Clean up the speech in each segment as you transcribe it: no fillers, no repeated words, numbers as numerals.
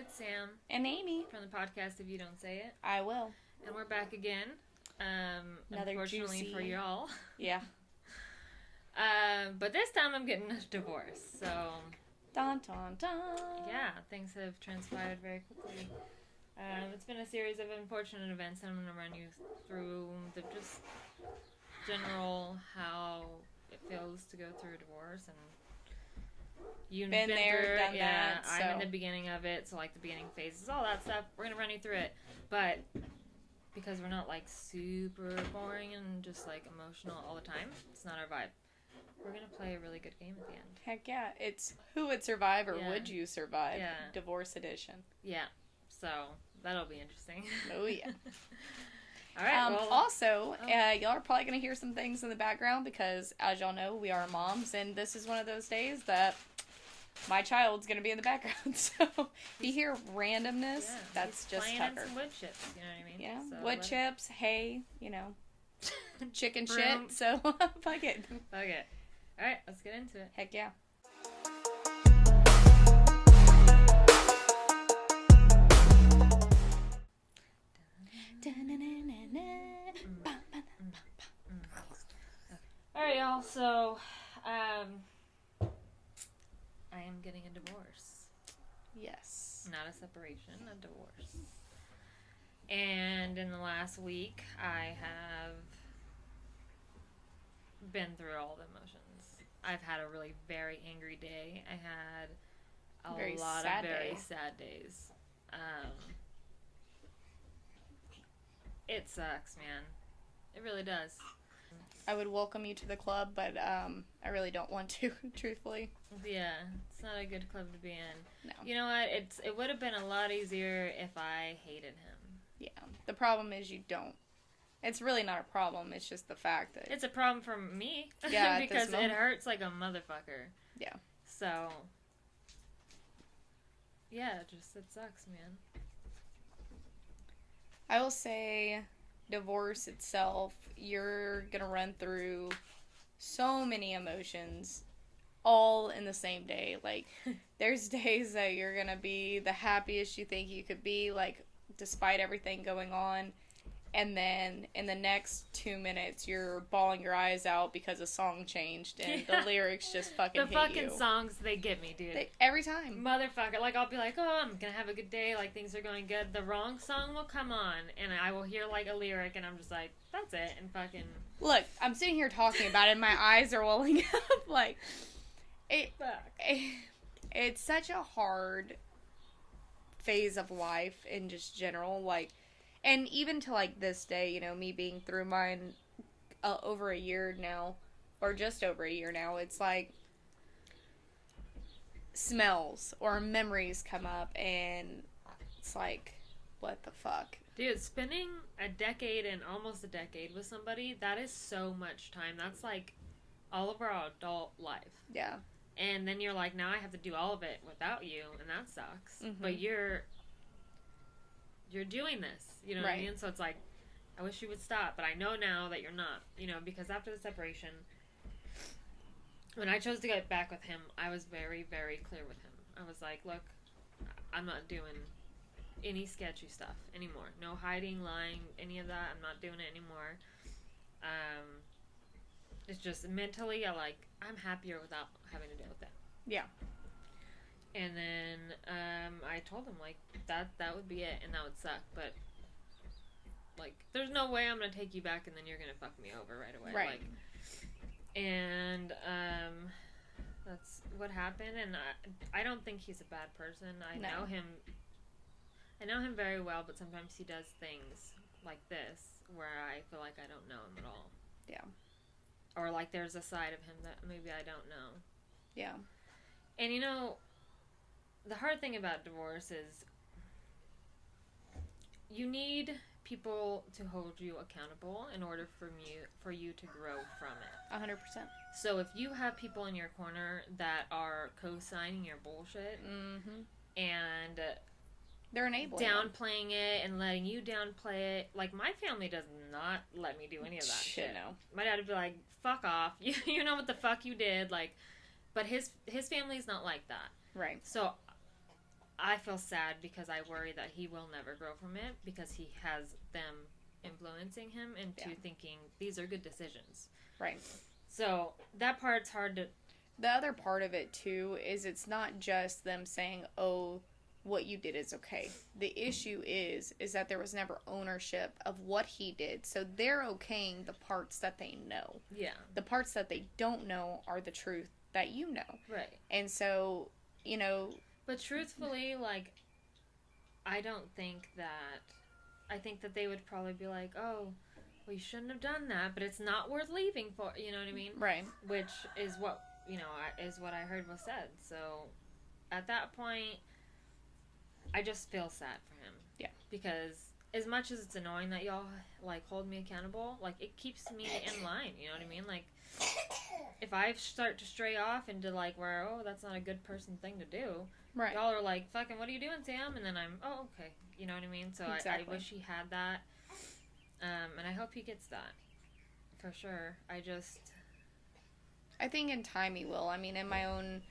it's Sam. And Aymee. From the podcast If You Don't Say It. I will. And we're back again. Another unfortunately juicy... for y'all. Yeah. But this time I'm getting a divorce, so... Dun, dun, dun. Yeah, things have transpired very quickly. It's been a series of unfortunate events, and I'm going to run you through the just general how it feels to go through a divorce, and you've been there, through, done that. So. I'm in the beginning of it, so like the beginning phases, all that stuff. We're going to run you through it, but because we're not like super boring and just like emotional all the time, it's not our vibe. We're going to play a really good game at the end. Heck yeah. It's Who Would Survive or Would You Survive? Yeah. Divorce edition. Yeah. So, that'll be interesting. Oh, yeah. All right. Well, also, y'all are probably going to hear some things in the background because, as y'all know, we are moms, and this is one of those days that my child's going to be in the background. So, if you hear randomness, that's just playing Tucker. in some wood chips, you know what I mean? Yeah. So wood chips, hay, you know, chicken Broom. shit. So, fuck it. Fuck it. All right, let's get into it. Heck yeah. Alright, y'all, so I am getting a divorce. Yes. Not a separation, a divorce. And in the last week, I have been through all the emotions. I've had a really very angry day. I had a lot of very sad days. It sucks, man. It really does. I would welcome you to the club, but I really don't want to, truthfully. Yeah, it's not a good club to be in. No. You know what? It would have been a lot easier if I hated him. Yeah. The problem is you don't. It's really not a problem. It's just the fact that... It's a problem for me. Yeah, because it hurts like a motherfucker. Yeah. So... Yeah, it sucks, man. I will say, divorce itself, you're going to run through so many emotions all in the same day. Like, there's days that you're going to be the happiest you think you could be, like, despite everything going on. And then in the next 2 minutes, you're bawling your eyes out because a song changed and the lyrics just fucking hit you. The fucking songs, they get me, dude. Every time. Motherfucker. Like, I'll be like, oh, I'm gonna have a good day, like, things are going good. The wrong song will come on, and I will hear, like, a lyric, and I'm just like, that's it, and fucking... Look, I'm sitting here talking about it, and my eyes are welling up, like... It's such a hard phase of life in just general, like... And even to, like, this day, you know, me being through mine over a year now, or just over a year now, it's like smells or memories come up, and it's like, what the fuck? Dude, spending a decade and almost a decade with somebody, that is so much time. That's, like, all of our adult life. Yeah. And then you're like, now I have to do all of it without you, and that sucks. Mm-hmm. But you're doing this, you know what I mean? So it's like, I wish you would stop, but I know now that you're not, you know, because after the separation, when I chose to get back with him, I was very, very clear with him. I was like, look, I'm not doing any sketchy stuff anymore. No hiding, lying, any of that. I'm not doing it anymore. It's just mentally, I'm happier without having to deal with that. Yeah. And then I told him, like, that would be it, and that would suck, but, like, there's no way I'm going to take you back and then you're going to fuck me over right away. Right. Like, and that's what happened, and I don't think he's a bad person. I know him very well, but sometimes he does things like this where I feel like I don't know him at all. Yeah. Or, like, there's a side of him that maybe I don't know. Yeah. And, you know... The hard thing about divorce is you need people to hold you accountable in order for you to grow from it. 100%. So if you have people in your corner that are co-signing your bullshit and they're enabling downplaying it and letting you downplay it, like my family does not let me do any of that shit. No. My dad would be like, "Fuck off! You know what the fuck you did." Like, but his family's not like that. Right. So I feel sad because I worry that he will never grow from it because he has them influencing him into thinking these are good decisions. Right. So that part's hard to... The other part of it, too, is it's not just them saying, oh, what you did is okay. The issue is that there was never ownership of what he did. So they're okaying the parts that they know. Yeah. The parts that they don't know are the truth that you know. Right. And so, you know... But truthfully, like, I don't think that... I think that they would probably be like, oh, well, you shouldn't have done that, but it's not worth leaving for, you know what I mean? Right. Which is what, you know, is what I heard was said. So, at that point, I just feel sad for him. Yeah. Because as much as it's annoying that y'all, like, hold me accountable, like, it keeps me in line, you know what I mean? Like, if I start to stray off into, like, where, oh, that's not a good person thing to do, right. Y'all are like, fucking, what are you doing, Sam? And then I'm, oh, okay. You know what I mean? So exactly. I wish he had that. And I hope he gets that. For sure. I think in time he will. I mean, in my own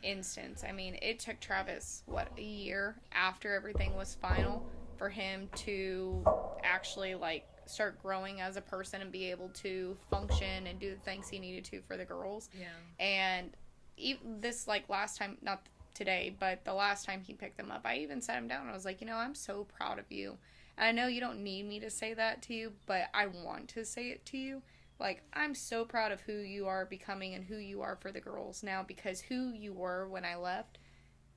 instance, I mean, it took Travis, a year after everything was final for him to actually, like, start growing as a person and be able to function and do the things he needed to for the girls. Yeah. And even this, like, last time, not today, but the last time he picked them up, I even sat him down and I was like, you know, I'm so proud of you. And I know you don't need me to say that to you, but I want to say it to you. Like, I'm so proud of who you are becoming and who you are for the girls now, because who you were when I left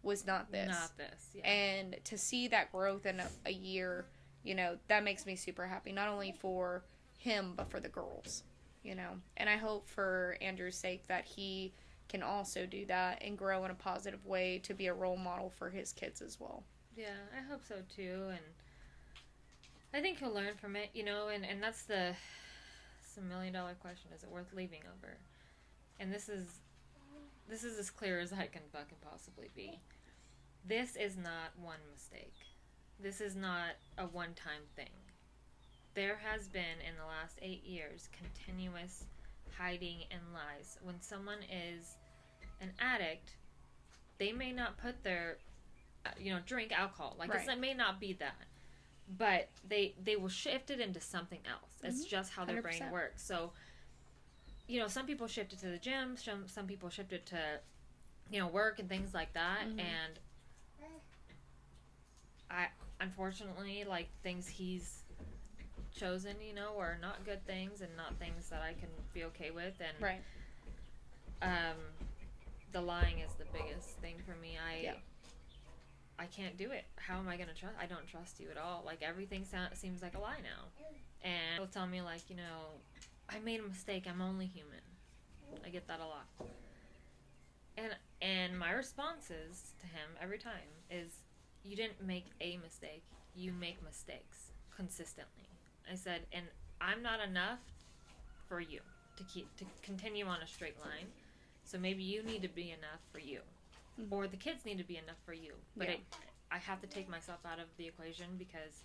was not this. Not this, yeah. And to see that growth in a year, you know, that makes me super happy. Not only for him, but for the girls, you know. And I hope for Andrew's sake that he can also do that and grow in a positive way to be a role model for his kids as well. Yeah, I hope so too, and I think he'll learn from it, you know, and that's the $1,000,000 question, is it worth leaving over? And this is as clear as I can fucking possibly be. This is not one mistake. This is not a one-time thing. There has been, in the last 8 years, continuous hiding and lies. When someone is an addict, they may not put their, drink alcohol. Like, right. It may not be that. But they will shift it into something else. It's just how their 100%. Brain works. So, you know, some people shift it to the gym. Some people shift it to, you know, work and things like that. Mm-hmm. And unfortunately, like, things he's chosen, you know, are not good things and not things that I can be okay with. And right. The lying is the biggest thing for me. I can't do it. How am I going to trust? I don't trust you at all. Like, everything seems like a lie now. And he'll tell me, like, you know, I made a mistake. I'm only human. I get that a lot. And my responses to him every time is, you didn't make a mistake. You make mistakes consistently. I said, and I'm not enough for you to continue on a straight line. So maybe you need to be enough for you. Mm-hmm. Or the kids need to be enough for you. But I have to take myself out of the equation because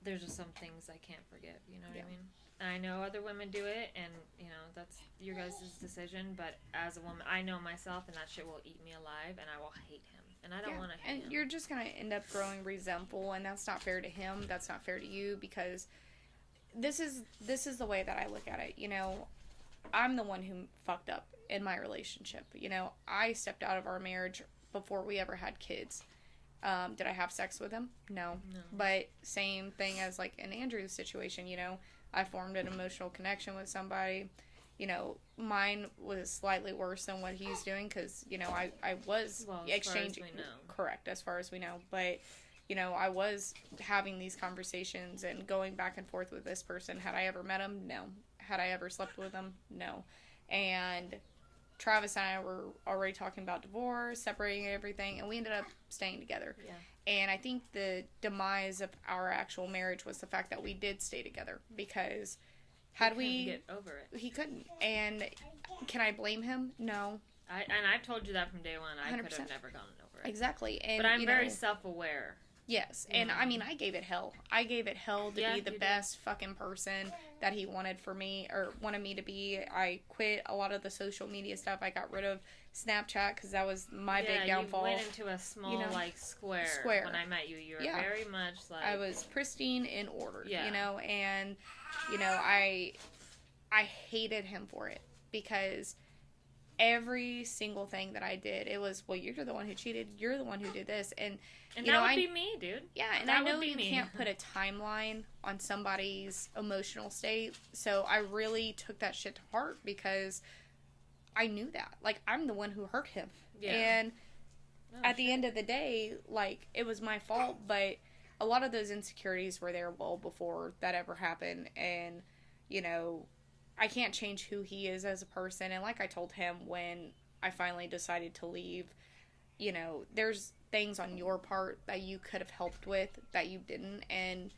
there's just some things I can't forgive, you know what I mean? And I know other women do it, and, you know, that's your guys' decision, but as a woman, I know myself, and that shit will eat me alive, and I will hate him. And I don't want to hate him. And you're just going to end up growing resentful, and that's not fair to him. That's not fair to you, because this is the way that I look at it. You know, I'm the one who fucked up in my relationship. You know, I stepped out of our marriage before we ever had kids. Did I have sex with him? No. But same thing as, like, in Andrew's situation, you know, I formed an emotional connection with somebody. You know, mine was slightly worse than what he's doing because, you know, I was exchanging. Correct, as far as we know. But, you know, I was having these conversations and going back and forth with this person. Had I ever met him? No. Had I ever slept with him? No. And Travis and I were already talking about divorce, separating everything, and we ended up staying together. Yeah. And I think the demise of our actual marriage was the fact that we did stay together because had we get over it. He couldn't. And can I blame him? No. I've told you that from day one. I 100%. Could have never gotten over it. Exactly. And but I'm very self-aware Yes, and I mean, I gave it hell. I gave it hell to be the best fucking person that he wanted for me, or wanted me to be. I quit a lot of the social media stuff. I got rid of Snapchat because that was my big downfall. You went into a small, square. When I met you. You were very much like... I was pristine in order, and, I hated him for it because... every single thing that I did, it was, well, you're the one who cheated, you're the one who did this, and that would be me, dude. Yeah, and I know you can't put a timeline on somebody's emotional state, so I really took that shit to heart because I knew that. Like, I'm the one who hurt him. Yeah. And at the end of the day, like, it was my fault, but a lot of those insecurities were there well before that ever happened, and, I can't change who he is as a person. And like I told him when I finally decided to leave, there's things on your part that you could have helped with that you didn't. And,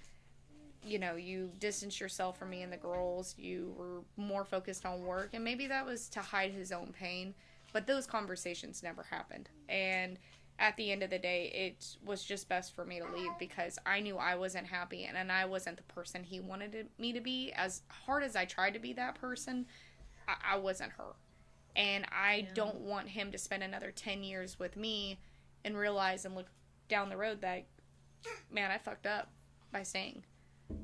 you distanced yourself from me and the girls. You were more focused on work. And maybe that was to hide his own pain. But those conversations never happened. And at the end of the day, it was just best for me to leave because I knew I wasn't happy and I wasn't the person he wanted me to be. As hard as I tried to be that person, I wasn't her. And I don't want him to spend another 10 years with me and realize and look down the road that, man, I fucked up by staying.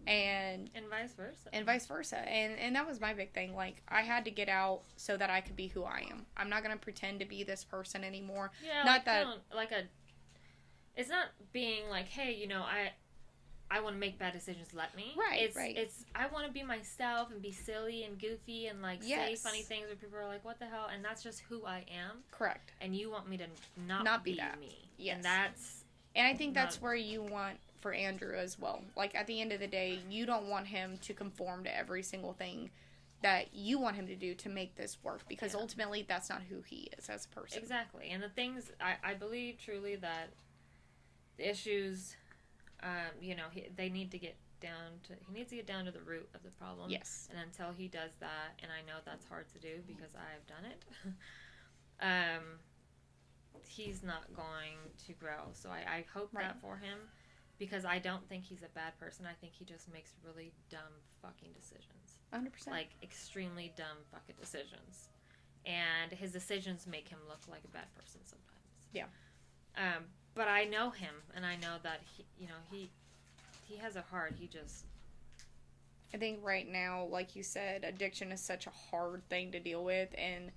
And vice versa. And that was my big thing. Like, I had to get out so that I could be who I am. I'm not going to pretend to be this person anymore. Yeah, not that it's not being like, hey, I want to make bad decisions, let me. Right. It's I want to be myself and be silly and goofy and say funny things where people are like, what the hell? And that's just who I am. Correct. And you want me to not be that. Me. Yes. And I think that's where you want for Andrew as well. Like, at the end of the day, you don't want him to conform to every single thing that you want him to do to make this work, because ultimately that's not who he is as a person. Exactly. And the things, I believe truly that the issues, they need to get he needs to get down to the root of the problem. Yes. And until he does that, and I know that's hard to do because I've done it, he's not going to grow. So I hope that for him. Because I don't think he's a bad person. I think he just makes really dumb fucking decisions. 100%. Like, extremely dumb fucking decisions. And his decisions make him look like a bad person sometimes. Yeah. But I know him, and I know that he has a heart. I think right now, like you said, addiction is such a hard thing to deal with. And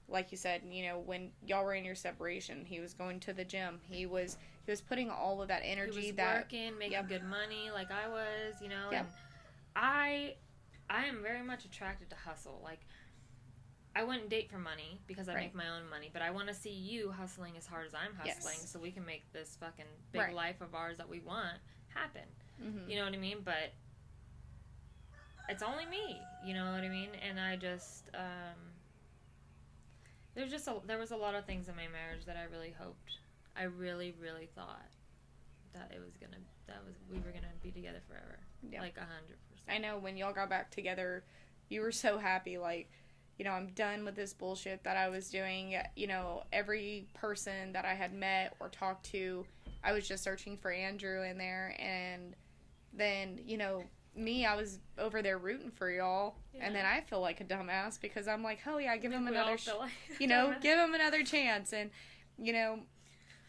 like you said, when y'all were in your separation, he was going to the gym. He was putting all of that energy. He was working, making good money, like I was, Yeah. And I am very much attracted to hustle. Like, I wouldn't date for money because I make my own money, but I want to see you hustling as hard as I'm hustling, so we can make this fucking big life of ours that we want happen. Mm-hmm. You know what I mean? But it's only me. You know what I mean? And I just there was a lot of things in my marriage that I really hoped. I really, really thought that we were gonna be together forever. Yeah. Like 100%. I know when y'all got back together, you were so happy. Like, I'm done with this bullshit that I was doing. Every person that I had met or talked to, I was just searching for Andrew in there. And then, me, I was over there rooting for y'all. Yeah. And then I feel like a dumbass because I'm like, hell yeah, give him another, give him another chance. And,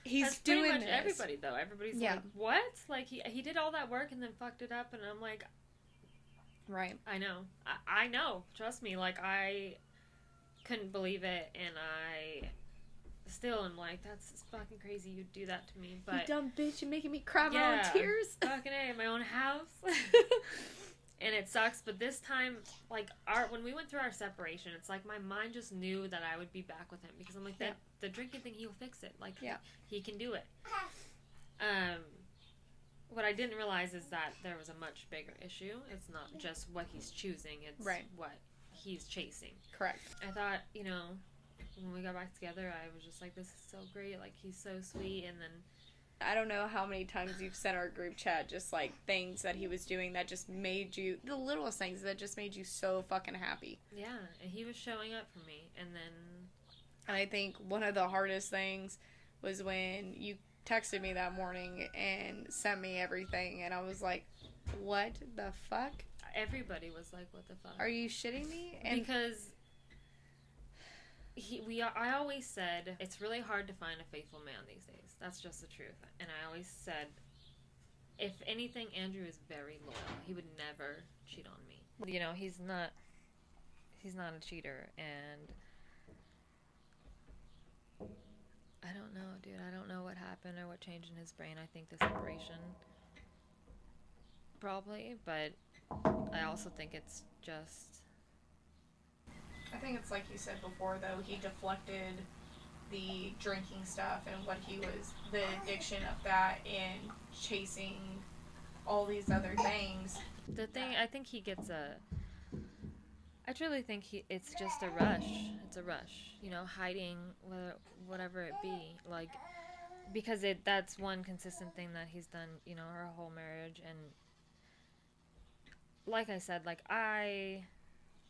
he's That's doing pretty much this. Everybody, though. Everybody's like, what? Like, he did all that work and then fucked it up. And I'm like... Right. I know. I know. Trust me. Like, I couldn't believe it. And I still am like, that's fucking crazy you'd do that to me. But, you dumb bitch. You're making me cry my own tears. Fucking A, in my own house. And it sucks. But this time, like, when we went through our separation, it's like my mind just knew that I would be back with him. Because I'm like, the drinking thing, he'll fix it. Like, he can do it. What I didn't realize is that there was a much bigger issue. It's not just what he's choosing. It's what he's chasing. Correct. I thought, when we got back together, I was just like, this is so great. Like, he's so sweet. And then... I don't know how many times you've sent our group chat just, like, things that he was doing that just made you... The littlest things that just made you so fucking happy. Yeah. And he was showing up for me. And then... And I think one of the hardest things was when you texted me that morning and sent me everything, and I was like, what the fuck? Everybody was like, what the fuck? Are you shitting me? And because I always said it's really hard to find a faithful man these days. That's just the truth. And I always said, if anything, Andrew is very loyal. He would never cheat on me. You know, he's not a cheater, and I don't know, dude. I don't know what happened or what changed in his brain. I think the separation probably, but I also think it's just, I think it's like you said before, though, he deflected the drinking stuff and what he was, the addiction of that, and chasing all these other things. the thing. I think he gets I truly think it's just a rush. It's a rush, you know, hiding whatever it be, like, because that's one consistent thing that he's done, you know, our whole marriage. And like I said, like, I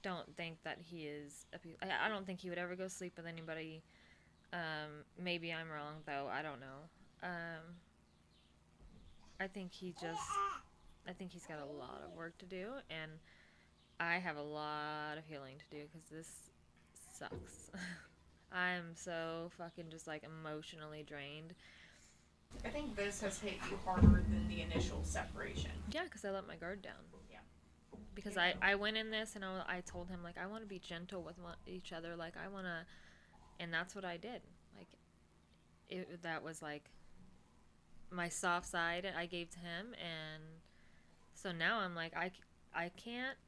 don't think that he is I don't think he would ever go sleep with anybody. Maybe I'm wrong, though. I don't know. I think he's got a lot of work to do, and I have a lot of healing to do, because this sucks. I'm so fucking just, like, emotionally drained. I think this has hit you harder than the initial separation. Yeah, because I let my guard down. Yeah. Because I went in this, and I told him, like, I want to be gentle with each other. Like, I want to... And that's what I did. Like, that was, like, my soft side I gave to him. And so now I'm like, I can't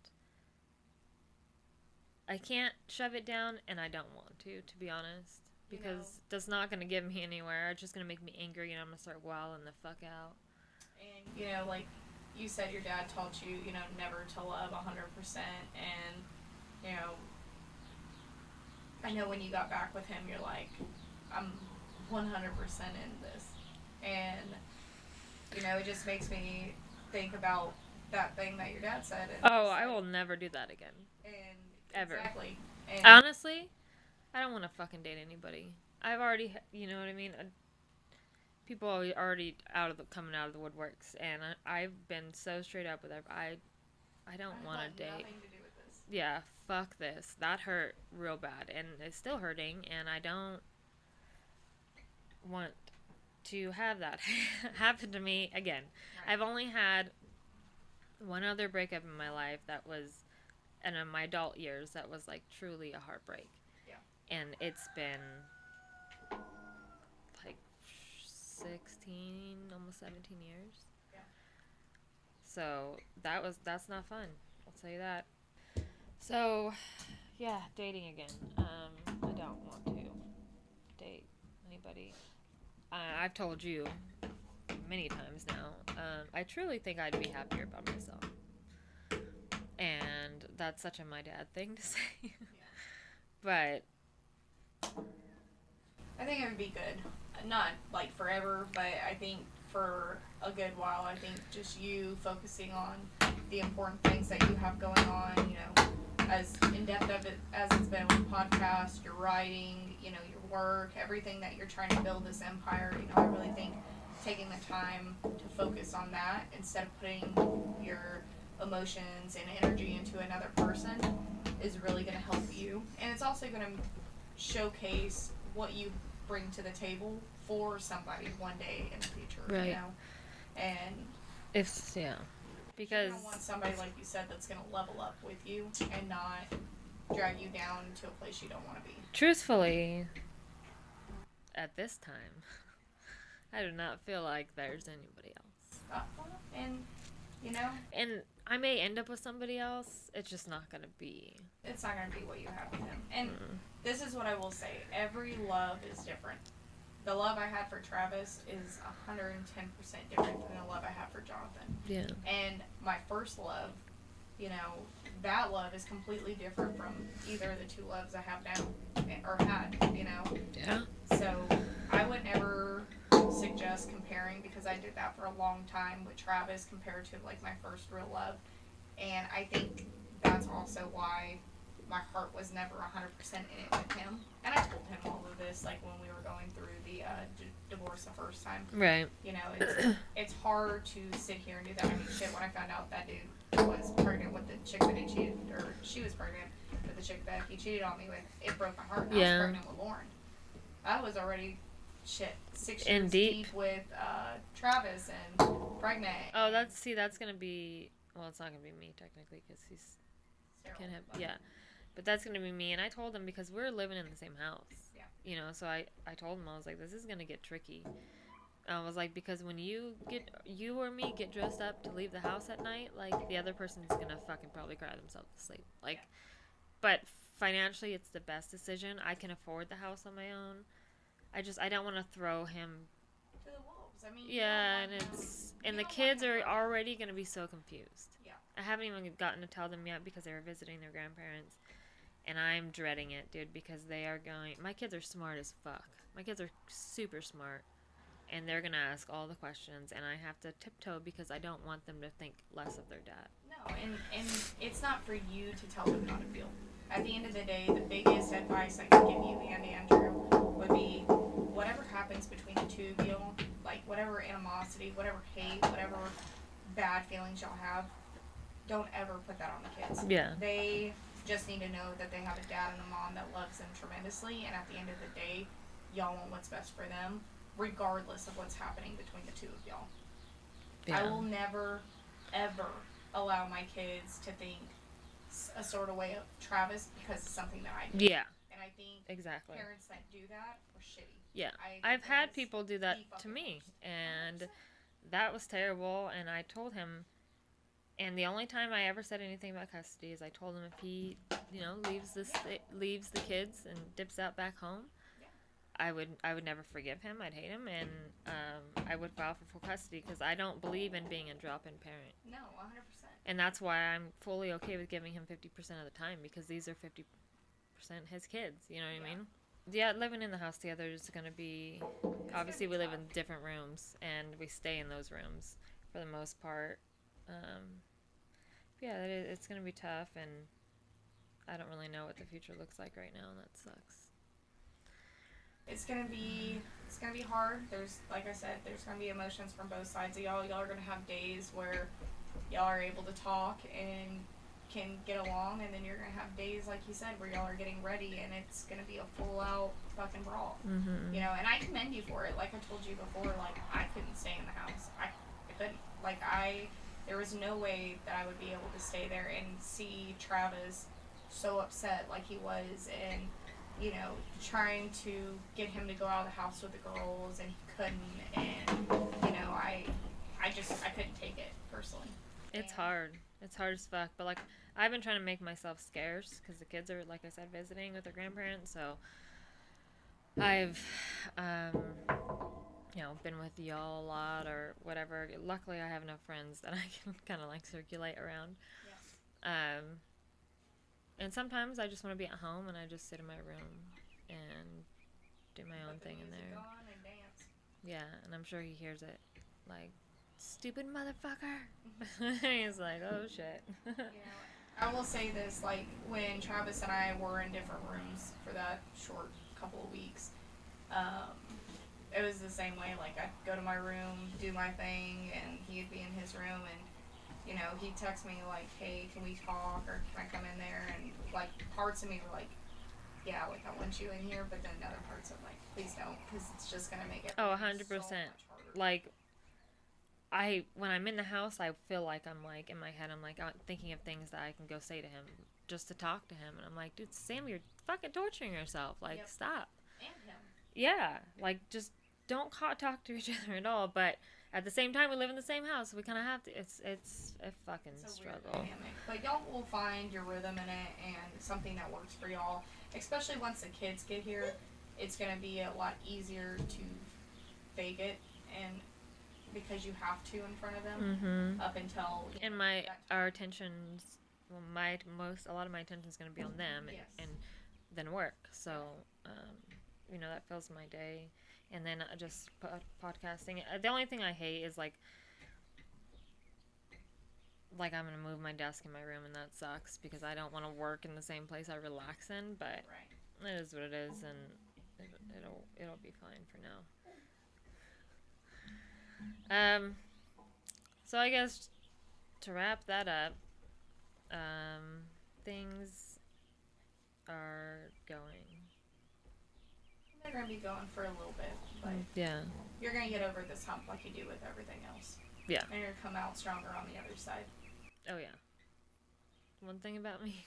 shove it down, and I don't want to be honest. Because that's not going to get me anywhere. It's just going to make me angry, and I'm going to start wilding the fuck out. And, you know, like you said, your dad taught you, you know, never to love 100%. And, you know, I know when you got back with him, you're like, I'm 100% in this. And, you know, it just makes me think about that thing that your dad said. And I will never do that again. And ever. Exactly. And honestly, I don't want to fucking date anybody. I've already, you know what I mean? People are already coming out of the woodworks, and I've been so straight up with everybody. I don't want to date. Nothing to do with this. Yeah, fuck this. That hurt real bad, and it's still hurting, and I don't want to have that happen to me again. Right. I've only had one other breakup in my life that was, and in my adult years, that was, like, truly a heartbreak. Yeah. And it's been, like, 16, almost 17 years. Yeah. So that's not fun. I'll tell you that. So, yeah, dating again. I don't want to date anybody. I've told you many times now. I truly think I'd be happier by myself. And that's such a my dad thing to say. Yeah. But I think it would be good. Not, like, forever, but I think for a good while, I think just you focusing on the important things that you have going on, you know, as in-depth of it as it's been with podcasts, your writing, you know, your work, everything that you're trying to build this empire, you know, I really think taking the time to focus on that instead of putting your emotions and energy into another person is really going to help you. And it's also going to showcase what you bring to the table for somebody one day in the future, right. You know? And because you don't want somebody, like you said, that's going to level up with you and not drag you down to a place you don't want to be. Truthfully, at this time, I do not feel like there's anybody else. And, you know? And I may end up with somebody else. It's just not going to be. It's not going to be what you have with him. And this is what I will say. Every love is different. The love I had for Travis is 110% different than the love I have for Jonathan. Yeah. And my first love, you know, that love is completely different from either of the two loves I have now, or had, you know? Yeah. So I would never suggest comparing, because I did that for a long time with Travis compared to, like, my first real love. And I think that's also why my heart was never 100% in it with him. And I told him all of this, like, when we were going through the divorce divorce the first time. Right. You know, it's hard to sit here and do that. I mean, shit, when I found out that dude was pregnant with the chick that he cheated, or she was pregnant with the chick that he cheated on me with, it broke my heart. And I was pregnant with Lauren. I was already, 6 years deep with Travis and pregnant. Oh, that's gonna be, well, it's not gonna be me technically because he's Sterile, but that's gonna be me. And I told him because we're living in the same house. Yeah. You know, so I told him, I was like, this is gonna get tricky. I was like, because when you or me get dressed up to leave the house at night, like, the other person's gonna fucking probably cry themselves to sleep. Like, but financially, it's the best decision. I can afford the house on my own. I don't want to throw him to the wolves. I mean, and the kids are already gonna be so confused. Yeah. I haven't even gotten to tell them yet because they were visiting their grandparents, and I'm dreading it, dude, because my kids are smart as fuck. My kids are super smart. And they're going to ask all the questions, and I have to tiptoe because I don't want them to think less of their dad. No, and it's not for you to tell them how to feel. At the end of the day, the biggest advice I can give you and Andrew would be whatever happens between the two of you, like whatever animosity, whatever hate, whatever bad feelings y'all have, don't ever put that on the kids. Yeah. They just need to know that they have a dad and a mom that loves them tremendously, and at the end of the day, y'all want what's best for them, regardless of what's happening between the two of y'all. Yeah. I will never, ever allow my kids to think a sort of way of Travis because it's something that I do. Yeah. And I think exactly parents that do that are shitty. Yeah. I've had people do that to me, and 100%. That was terrible, and I told him, and the only time I ever said anything about custody is I told him if he, leaves the kids and dips out back home, I would never forgive him. I'd hate him, and I would file for full custody because I don't believe in being a drop-in parent. No, 100%. And that's why I'm fully okay with giving him 50% of the time because these are 50% his kids. You know what I mean? Yeah, living in the house together is going to be... Obviously, we live in different rooms, and we stay in those rooms for the most part. It's going to be tough, and I don't really know what the future looks like right now, and that sucks. It's gonna be hard. Like I said, there's gonna be emotions from both sides of y'all. Y'all are gonna have days where y'all are able to talk and can get along, and then you're gonna have days, like you said, where y'all are getting ready, and it's gonna be a full out fucking brawl. Mm-hmm. You know, and I commend you for it. Like I told you before, like I couldn't stay in the house. I couldn't. Like there was no way that I would be able to stay there and see Travis so upset like he was, and you know, trying to get him to go out of the house with the girls, and he couldn't, and, you know, I couldn't take it, personally. It's hard. It's hard as fuck, but, like, I've been trying to make myself scarce, because the kids are, like I said, visiting with their grandparents, so I've, been with y'all a lot, or whatever. Luckily, I have enough friends that I can kind of, like, circulate around. Yeah. And sometimes I just want to be at home and I just sit in my room and do my own thing in there. And dance. Yeah, and I'm sure he hears it. Like, stupid motherfucker. He's like, oh shit. You know, I will say this, like, when Travis and I were in different rooms for that short couple of weeks, it was the same way. Like, I'd go to my room, do my thing, and he'd be in his room, and you know, he'd text me, like, hey, can we talk, or can I come in there, and, like, parts of me were like, yeah, like, I want you in here, but then other parts are like, please don't, because it's just going to make it 100%. So much harder. Like, when I'm in the house, I feel like I'm, like, in my head, I'm, like, thinking of things that I can go say to him, just to talk to him, and I'm like, dude, Sam, you're fucking torturing yourself, like, Stop. And him. Yeah, like, just don't talk to each other at all, but at the same time, we live in the same house. So we kind of have to. It's a fucking struggle. But y'all will find your rhythm in it and something that works for y'all. Especially once the kids get here, it's gonna be a lot easier to fake it, and because you have to in front of them up until. And our attentions, well, a lot of my attention is gonna be on them and then work. So, that fills my day. And then just podcasting. The only thing I hate is, like I'm going to move my desk in my room, and that sucks because I don't want to work in the same place I relax in, but it is what it is, and it'll be fine for now. So I guess to wrap that up, things are going. They're gonna be going for a little bit, but Yeah. you're gonna get over this hump like you do with everything else. Yeah. And you're gonna come out stronger on the other side. Oh yeah. One thing about me,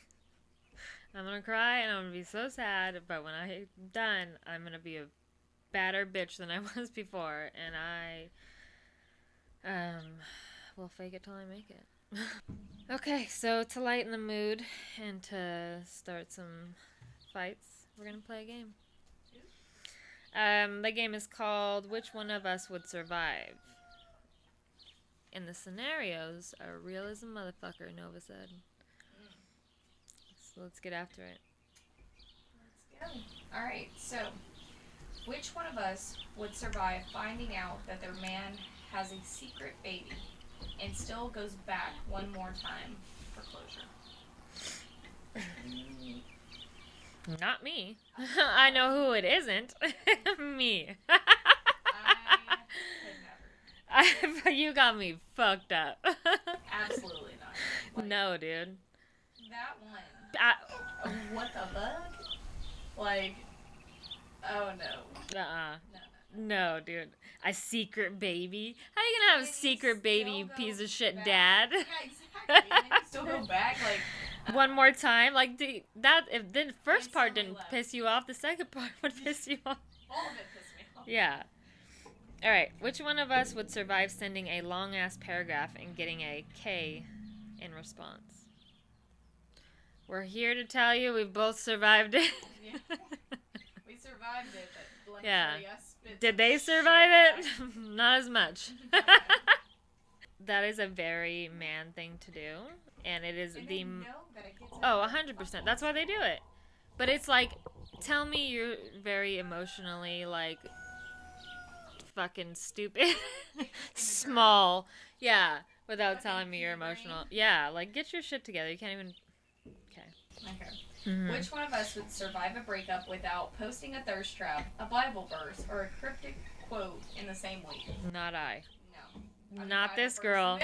I'm gonna cry and I'm gonna be so sad, but when I'm done, I'm gonna be a badder bitch than I was before, and will fake it till I make it. Okay, so to lighten the mood and to start some fights, we're gonna play a game. The game is called Which One of Us Would Survive? And the scenarios are real as a motherfucker, Nova said. So let's get after it. Let's go. Alright, so which one of us would survive finding out that their man has a secret baby and still goes back one more time for closure? Not me. I know who it isn't. Me. I could never. You got me fucked up. Absolutely not. Like, No, dude. that one. What the fuck? Like, oh no. Uh-uh. No. No, dude. A secret baby? How you gonna have a And you secret baby, you still piece go of shit back. dad? Yeah, exactly. And then you still go back, like. One more time? Like, that, if the first part Instantly didn't left. piss you off, the second part would piss you off. All of it pissed me off. Yeah. Alright, which one of us would survive sending a long ass paragraph and getting a K in response? We're here to tell you we've both survived it. Yeah. We survived it, but let me Yeah. tell you, I spit Did some they shit survive back. it? Not as much. That is a very man thing to do, and it is And the they know that it gets oh, everybody 100%. That's why they do it. But it's like, tell me you're very emotionally like fucking stupid, small, yeah, without Fucking telling me you're pea brain. emotional. Yeah, like get your shit together. You can't even. Okay. Mhm. Which one of us would survive a breakup without posting a thirst trap, a Bible verse, or a cryptic quote in the same week? Not I. No. Not this Bible girl.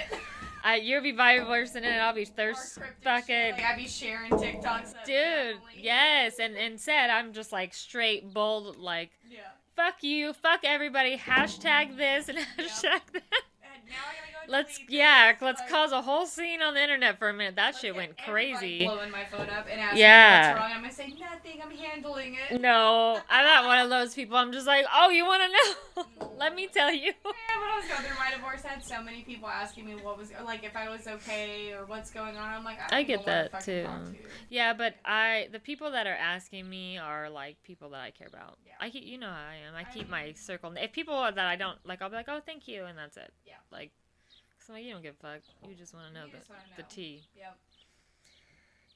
verse. You'll be Bible versing it, and I'll be Or thirst cryptic fucking. shit. Like, I'd be sharing TikToks. At Dude, family. yes, and instead I'm just like straight bold, like Yeah. fuck you, fuck everybody, hashtag this and hashtag that. And now I gotta go. Let's delete this, let's like, cause a whole scene on the internet for a minute. That look shit at went everybody crazy. Blowing my phone up and asking Yeah. me what's wrong. I'm gonna say nothing. I'm handling it. No, I'm not one of those people. I'm just like, oh, you want to know? Let me tell you. Yeah, when I was going through my divorce, I had so many people asking me what was like if I was okay or what's going on. I'm like, I don't I even get know what that, to fucking too. talk to. Yeah, but the people that are asking me are like people that I care about. Yeah. You know how I am. I keep I my mean- circle. If people that I don't like, I'll be like, oh, thank you, and that's it. Yeah. Like, cause I'm like, you don't give a fuck. You just want to know You just wanna the know. tea. Yep.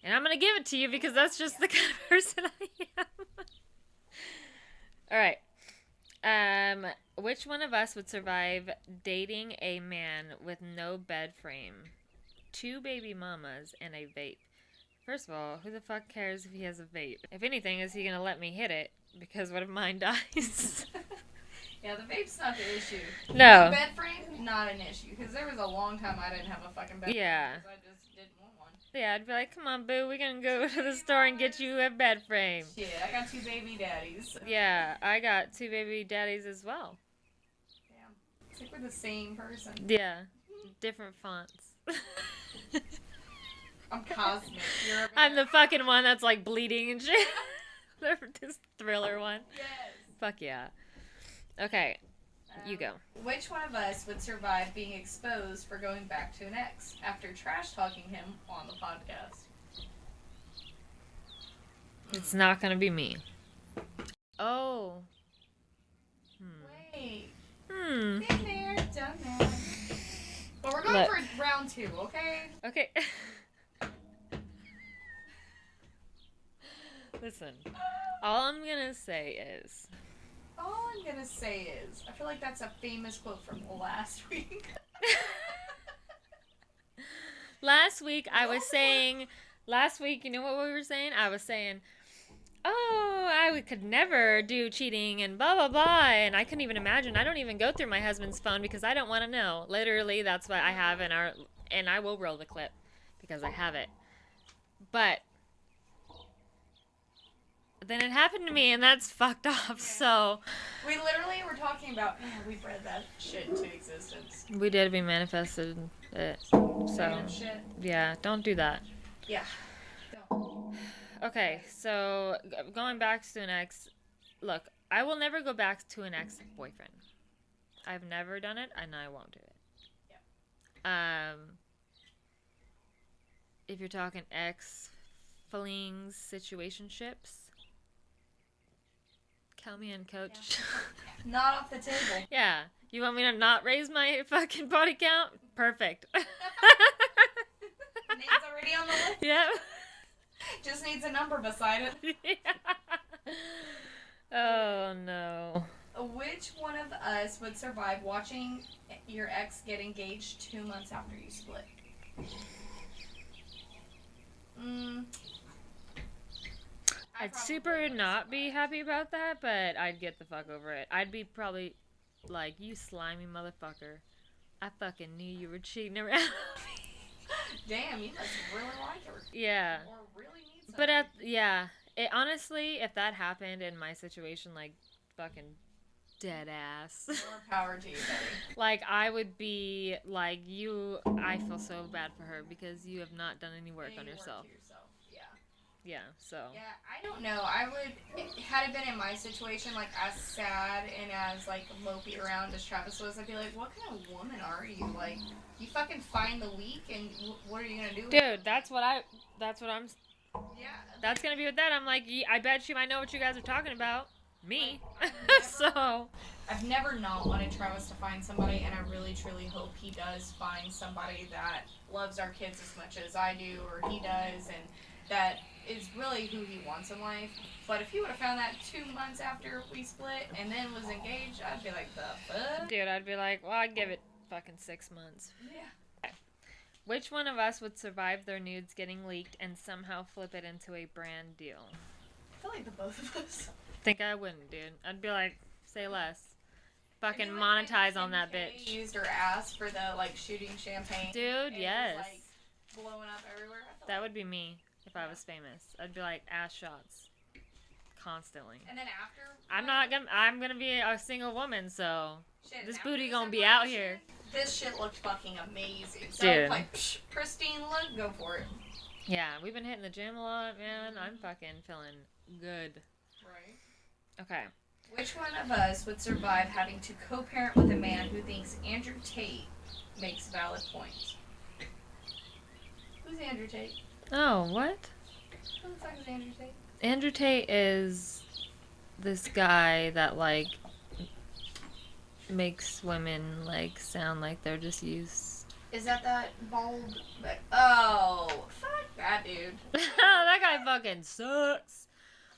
And I'm gonna give it to you because that's just the kind of person I am. All right. Which one of us would survive dating a man with no bed frame, 2 baby mamas, and a vape? First of all, who the fuck cares if he has a vape? If anything, is he gonna let me hit it? Because what if mine dies? Yeah, the vape's not the issue. No. Bed frame, not an issue. Because there was a long time I didn't have a fucking bed Yeah. frame. Because I just didn't want one. Yeah, I'd be like, come on, boo, we're gonna go to the store and get you a bed frame. Shit, I got 2 baby daddies. Yeah, I got 2 baby daddies as well. Damn. It's like we're the same person. Yeah, different fonts. I'm cosmic. You're over I'm there. the fucking one that's like bleeding and shit. This thriller one. Yes. Fuck yeah. Okay, you go. Which one of us would survive being exposed for going back to an ex after trash talking him on the podcast? It's not gonna be me. Oh. Wait. Hmm. Been there, done that. But we're going Look. for round 2, okay? Okay. Listen, all I'm gonna say is All I'm gonna say is, I feel like that's a famous quote from last week. last week, you know what we were saying? I was saying, oh, could never do cheating and blah, blah, blah. And I couldn't even imagine. I don't even go through my husband's phone because I don't want to know. Literally, that's what I have in our, and I will roll the clip because I have it. But then it happened to me, and that's fucked up. So we literally were talking about, man, we bred that shit into existence. we did. We manifested it. So Shit. yeah, don't do that. Yeah. Don't. Okay, so going back to an ex, look, I will never go back to an ex-boyfriend. I've never done it, and I won't do it. Yeah. If you're talking ex-flings, situationships, count me in, coach. Yeah. Not off the table. Yeah, you want me to not raise my fucking body count? Perfect. Name's already on the list. Yep. Just needs a number beside it. Yeah. Oh no. Which one of us would survive watching your ex get engaged 2 months after you split? I'd super not be happy about that, but I'd get the fuck over it. I'd be probably like, you slimy motherfucker. I fucking knew you were cheating around me. Damn, you must really like her. Yeah. Or really need something. But honestly, if that happened in my situation, like, fucking dead ass. More power to you, buddy. Like, I would be like, I feel so bad for her because you have not done any work on yourself. Yeah, so. Yeah, I don't know. I would, had it been in my situation, like, as sad and as, like, mopey around as Travis was, I'd be like, what kind of woman are you? Like, you fucking find the leak and what are you gonna do with it? Dude, that's what I'm, Yeah. that's gonna be with that. I'm like, I bet she might know what you guys are talking about. Me. Like, I've never not wanted Travis to find somebody, and I really, truly hope he does find somebody that loves our kids as much as I do, or he does, and that is really who he wants in life. But if he would have found that 2 months after we split and then was engaged, I'd be like, the fuck? Dude, I'd be like, well, I'd give it fucking 6 months. Yeah. Okay. Which one of us would survive their nudes getting leaked and somehow flip it into a brand deal? I feel like the both of us. Think I wouldn't, dude. I'd be like, say less. Fucking I feel like monetize on that Kay bitch. Used her ass for the, like, shooting champagne. Dude, yes. It was, like, blowing up everywhere. That would be me if I was famous. I'd be like, ass shots. Constantly. And then after... I'm gonna be a single woman, so shit, this after booty this gonna be out separation, here. This shit looked fucking amazing. So, Dude. like, pristine look, go for it. Yeah, we've been hitting the gym a lot, man. I'm fucking feeling good. Right. Okay. Which one of us would survive having to co-parent with a man who thinks Andrew Tate makes valid points? Who's Andrew Tate? Oh, what? Who the fuck is Andrew Tate? Andrew Tate is this guy that, like, makes women, like, sound like they're just used. Is that bald? Oh, fuck that dude. That guy fucking sucks.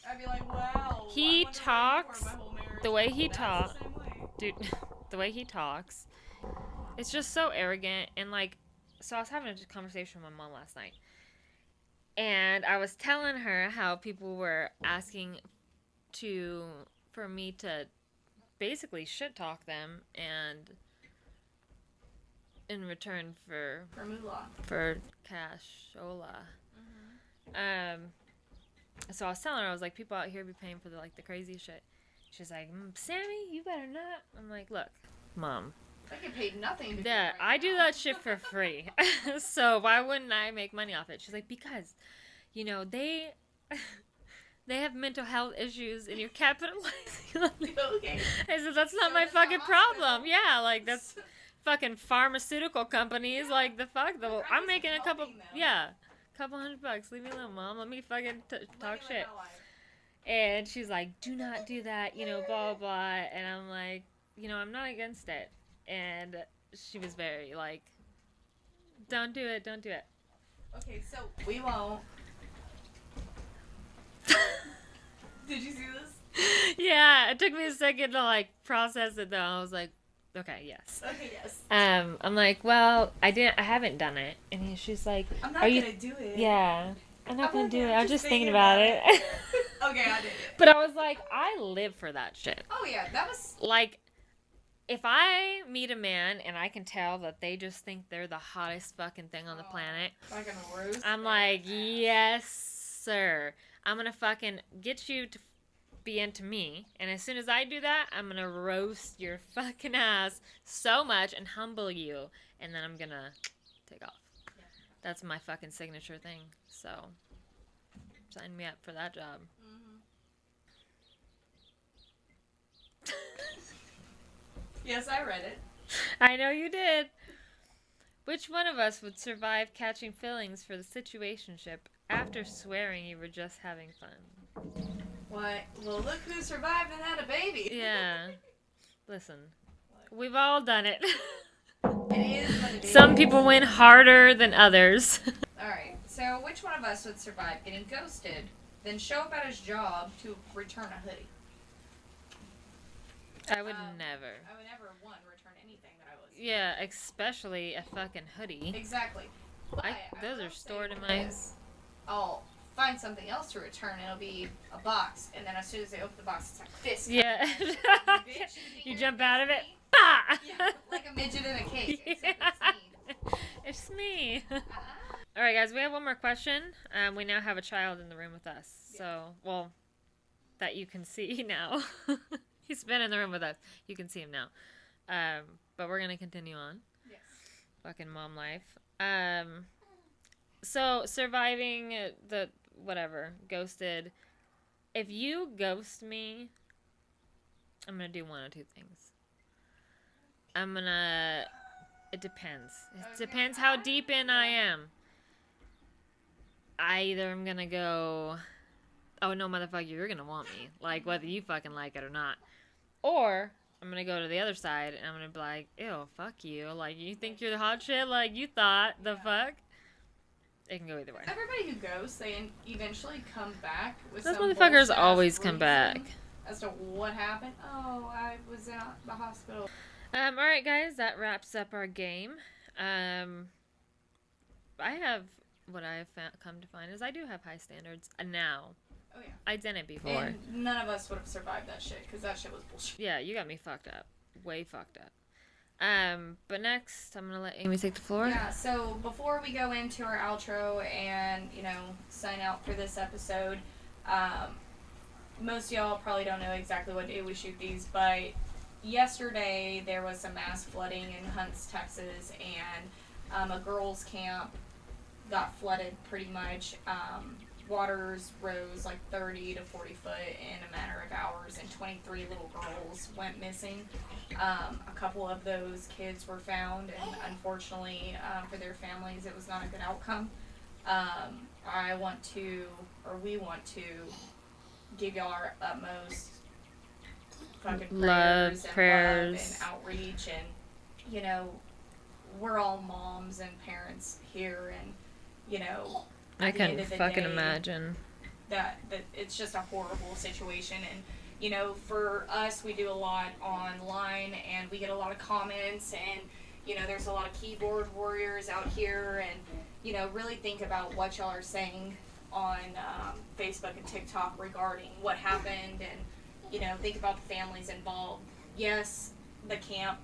I'd be like, wow. He talks, the way he talks, Dude. dude, the way he talks, it's just so arrogant. And, like, so I was having a conversation with my mom last night. And I was telling her how people were asking for me to basically shit talk them and in return for moolah. For cashola. So I was telling her, I was like, people out here be paying for the craziest shit. She's like, Sammy, you better not. I'm like, look, Mom. I get paid nothing to do Yeah, right I do now. that shit for free. So why wouldn't I make money off it? She's like, because, you know, they have mental health issues and you're capitalizing. Okay. I said, that's not So my it's a fucking hospital. problem. Yeah, like, that's fucking pharmaceutical companies. Yeah. Like, the fuck? I'm I'm just making a couple, helping them. yeah, couple $100. Leave me alone, Mom. Let me fucking talk Living my shit. life. And she's like, do not do that, you know, blah, blah, blah. And I'm like, you know, I'm not against it. And she was very like, don't do it, don't do it. Okay, so we won't. Did you see this? Yeah, it took me a second to like process it though. I was like, okay, yes. Okay, yes. I'm like, well, I haven't done it. And she's like, I'm not are you? gonna do it. Yeah, I'm not gonna do it. I'm just just thinking about it. Okay, I did it. But I was like, I live for that shit. Oh yeah, that was Like, if I meet a man and I can tell that they just think they're the hottest fucking thing on the planet, like a roast. I'm like, yes, sir. I'm gonna fucking get you to be into me, and as soon as I do that, I'm gonna roast your fucking ass so much and humble you, and then I'm gonna take off. That's my fucking signature thing. So, sign me up for that job. Yes, I read it. I know you did. Which one of us would survive catching feelings for the situationship after swearing you were just having fun? What? Well, look who survived and had a baby. Yeah. Listen, we've all done it. It is what it is. Some people win harder than others. Alright, so which one of us would survive getting ghosted, then show up at his job to return a hoodie? I would never. I would never, one, return anything that I was. Yeah, especially a fucking hoodie. Exactly. But Those will are stored say in my... this, I'll find something else to return. It'll be a box, and then as soon as they open the box, it's like this. Yeah. Bitch, You jump out of it. Bah! Yeah, like a midget in a cake. Yeah. Except it's me. It's me. Alright, guys, we have one more question. We now have a child in the room with us. So, well, that you can see now. He's been in the room with us. You can see him now. But we're going to continue on. Yes. Fucking mom life. So, surviving the, whatever, ghosted. If you ghost me, I'm going to do one of two things. I'm going to... It depends. It depends how deep in I am. I either am going to go... Oh, no, motherfucker, you're going to want me. Like, whether you fucking like it or not. Or, I'm going to go to the other side, and I'm going to be like, ew, fuck you. Like, you think you're the hot shit? Like, you thought. The fuck? It can go either way. Everybody who goes, they eventually come back with Those some motherfuckers bullshit always reason come back. as to what happened. Oh, I was in the hospital. Alright, guys, that wraps up our game. I have... What I have come to find is I do have high standards now. Oh, yeah. I didn't before. And none of us would have survived that shit, because that shit was bullshit. Yeah, you got me fucked up. Way fucked up. But next, I'm gonna let Aymee take the floor. Yeah, so before we go into our outro and, sign out for this episode, most of y'all probably don't know exactly what day we shoot these, but yesterday there was some mass flooding in Hunts, Texas, and a girls' camp got flooded pretty much. Waters rose like 30 to 40 foot in a matter of hours, and 23 little girls went missing. A couple of those kids were found, and unfortunately for their families, it was not a good outcome. We want to give y'all our utmost fucking prayers and outreach, and we're all moms and parents here, and I couldn't fucking imagine that it's just a horrible situation. And for us, we do a lot online, and we get a lot of comments, and there's a lot of keyboard warriors out here, and really think about what y'all are saying on Facebook and TikTok regarding what happened, and think about the families involved. Yes, the camp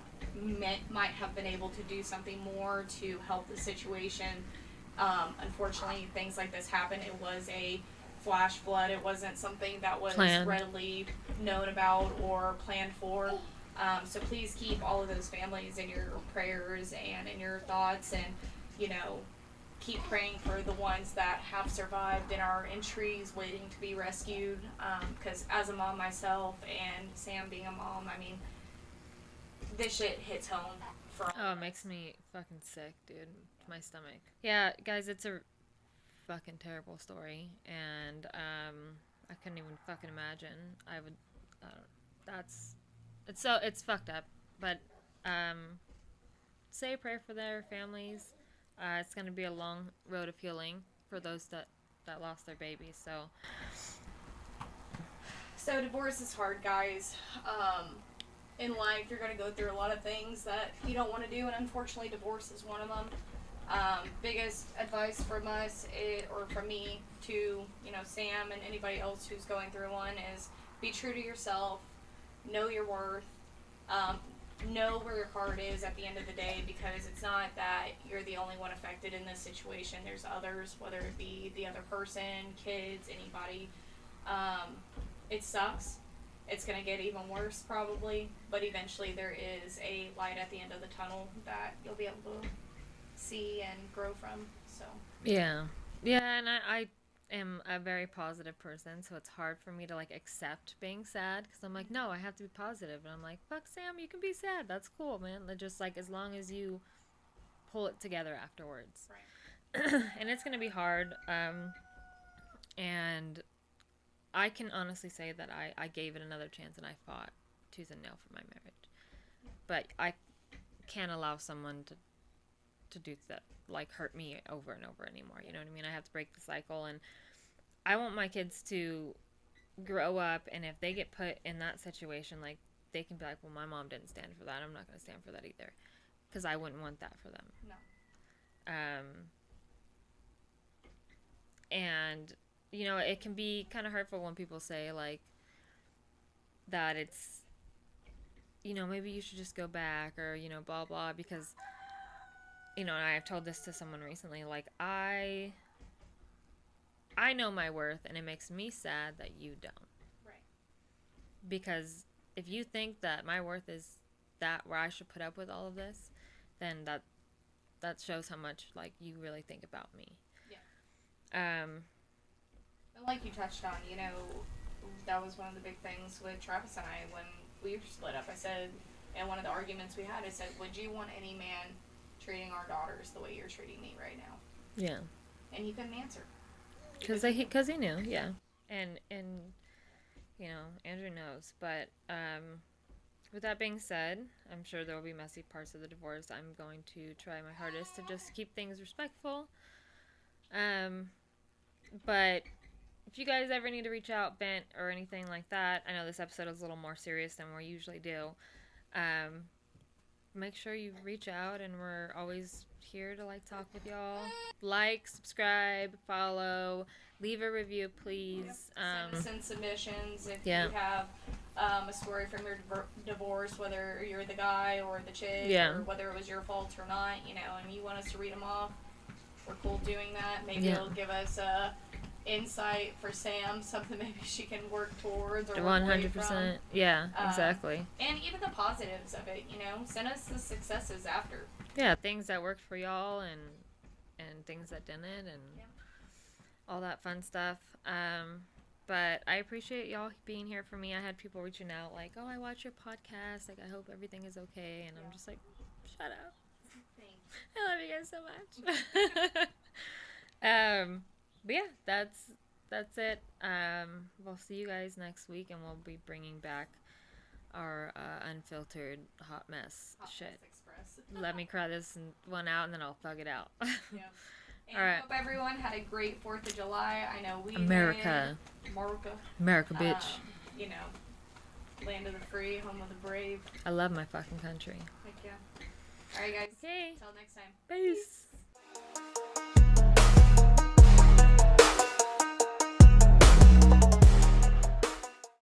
might have been able to do something more to help the situation. Unfortunately, things like this happen. It was a flash flood. It wasn't something that was readily known about or planned for. So please keep all of those families in your prayers and in your thoughts, and keep praying for the ones that have survived and are in trees waiting to be rescued. Because as a mom myself, and Sam being a mom, I mean, this shit hits home. Oh, it makes me fucking sick, dude. My stomach. Yeah, guys, it's a fucking terrible story, and I couldn't even fucking imagine. I would. It's fucked up, but say a prayer for their families. It's gonna be a long road of healing for those that lost their babies. So divorce is hard, guys. In life, you're going to go through a lot of things that you don't want to do, and unfortunately, divorce is one of them. Biggest advice from us, or from me to, you know, Sam and anybody else who's going through one, is be true to yourself, know your worth, know where your heart is at the end of the day, because it's not that you're the only one affected in this situation. There's others, whether it be the other person, kids, anybody. It sucks. It's going to get even worse probably, but eventually there is a light at the end of the tunnel that you'll be able to see and grow from. So Yeah. Yeah, and I am a very positive person, so it's hard for me to like accept being sad because I'm like, no, I have to be positive, and I'm like, fuck Sam, you can be sad. That's cool, man. Just like as long as you pull it together afterwards. right. And it's gonna be hard. And I can honestly say that I gave it another chance and I fought tooth and nail for my marriage. But I can't allow someone to do that, like hurt me over and over anymore. You know what I mean? I have to break the cycle, and I want my kids to grow up, and if they get put in that situation, like they can be like, well, my mom didn't stand for that. I'm not going to stand for that either, because I wouldn't want that for them. No. And you know, it can be kind of hurtful when people say like that it's, you know, maybe you should just go back, or, you know, blah blah, because, you know, and I've told this to someone recently, like I know my worth, and it makes me sad that you don't. Right. Because if you think that my worth is that where I should put up with all of this, then that shows how much like you really think about me. Yeah. Like you touched on, you know, that was one of the big things with Travis and I when we split up. I said, and one of the arguments we had, I said, would you want any man treating our daughters the way you're treating me right now? Yeah. And he couldn't answer. Because he knew, yeah. And you know, Andrew knows. But with that being said, I'm sure there will be messy parts of the divorce. I'm going to try my hardest to just keep things respectful. But if you guys ever need to reach out, vent, or anything like that, I know this episode is a little more serious than we usually do. Make sure you reach out, and we're always here to like talk with y'all. Like, subscribe, follow, leave a review, please. Send us in submissions if yeah. you have a story from your divorce, whether you're the guy or the chick, yeah. or whether it was your fault or not, you know, and you want us to read them off. We're cool doing that. Maybe yeah. it'll give us a insight for Sam, something maybe she can work towards or 100%. Yeah, exactly. And even the positives of it, you know, send us the successes after. Yeah, things that worked for y'all and things that didn't, and all that fun stuff. But I appreciate y'all being here for me. I had people reaching out like, oh, I watch your podcast, like I hope everything is okay, and I'm just like, shut up. Thanks. I love you guys so much. But yeah, that's it. We'll see you guys next week, and we'll be bringing back our unfiltered hot mess shit. Mess Express. Let me cry this one out, and then I'll thug it out. Yeah. And all right. Hope everyone had a great 4th of July. I know we America, bitch. You know, land of the free, home of the brave. I love my fucking country. Heck yeah. All right, guys. Okay. Until next time. Peace.